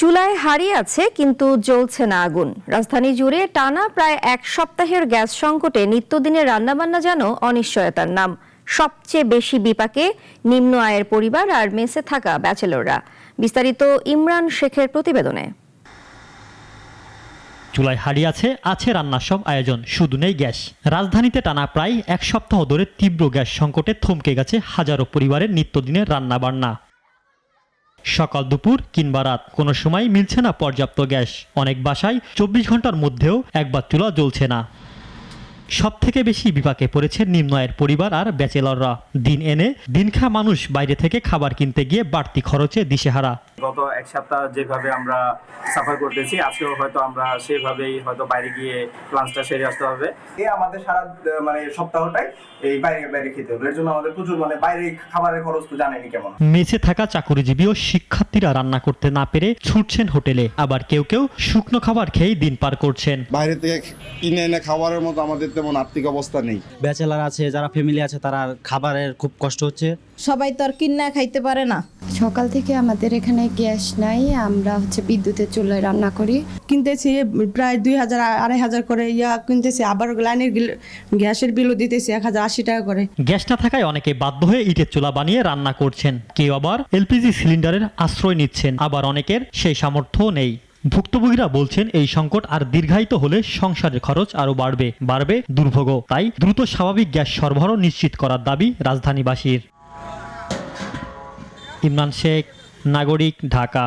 চুলায় হারিয়ে আছে কিন্তু জ্বলছে না আগুন। রাজধানী জুড়ে টানা প্রায় এক সপ্তাহের গ্যাস সংকটে নিত্যদিনের রান্নাবান্না যেন অনিশ্চয়তার নাম। সবচেয়ে বেশি বিপাকে নিম্ন আয়ের পরিবার আর মেসে থাকা ব্যাচেলররা। বিস্তারিত ইমরান শেখের প্রতিবেদনে। চুলায় হারিয়ে আছে রান্নার সব আয়োজন, শুধু নেই গ্যাস। রাজধানীতে টানা প্রায় এক সপ্তাহ ধরে তীব্র গ্যাস সংকটে থমকে গেছে হাজারো পরিবারের নিত্যদিনের রান্নাবান্না। সকাল দুপুর কিংবা রাত কোনো সময় মিলছে না পর্যাপ্ত গ্যাস। অনেক বাসায় 24 ঘন্টার মধ্যেও একবার চুলা জ্বলছে না। সব থেকে বেশি বিপাকে পড়েছে নিম্ন আয়ের পরিবার আর ব্যাচেলররা। দিন এনে দিন খা মানুষ বাইরে থেকে খাবার কিনতে গিয়ে বাড়তি খরচে দিশেহারা। গত এক সপ্তাহ যেভাবে আমরা সাফার করতেছি, আজকেও হয়তো আমরা সেভাবেই হয়তো বাইরে গিয়ে লাঞ্চটা সেরে আসতে হবে। আমাদের সারা সপ্তাহটাই এই বাইরে খেতে হবে। এর জন্য আমাদের প্রচুর বাইরে খাবারের খরচ তো জানেনই কেমন। মেসে থাকা চাকুরিজীবী ও শিক্ষার্থীরা রান্না করতে না পেরে ছুটছেন হোটেলে, আবার কেউ শুকনো খাবার খেয়েই দিন পার করছেন। বাইরে থেকে কিনে এনে খাবারের মতো আমাদের তেমন আর্থিক অবস্থা নেই। ব্যাচেলার আছে, যারা ফ্যামিলি আছে, তারা খাবারের খুব কষ্ট হচ্ছে। সবাই তো আর কিনা খাইতে পারে না। সকাল থেকে আমাদের এখানে গ্যাস নাই, আমরা বিদ্যুতের চুলায় রান্না করি। কিনতেছি প্রায় 2000 2500 করে কিনতেছি, আবার লাইনের গ্যাসের বিলও দিতেছি 1080 টাকা করে। গ্যাস না থাকায় অনেকে বাধ্য হয়ে ইটের চুলা বানিয়ে রান্না করছেন। কেউ আবার এলপিজি সিলিন্ডারের আশ্রয় নিচ্ছেন, আবার অনেকের সেই সামর্থ্য নেই। ভুক্তভোগীরা বলছেন এই সংকট আর দীর্ঘায়িত হলে সংসারের খরচ আরো বাড়বে দুর্ভোগ। তাই দ্রুত স্বাভাবিক গ্যাস সরবরাহ নিশ্চিত করার দাবি রাজধানীবাসীর। ইমরান শেখ, নাগরিক, ঢাকা।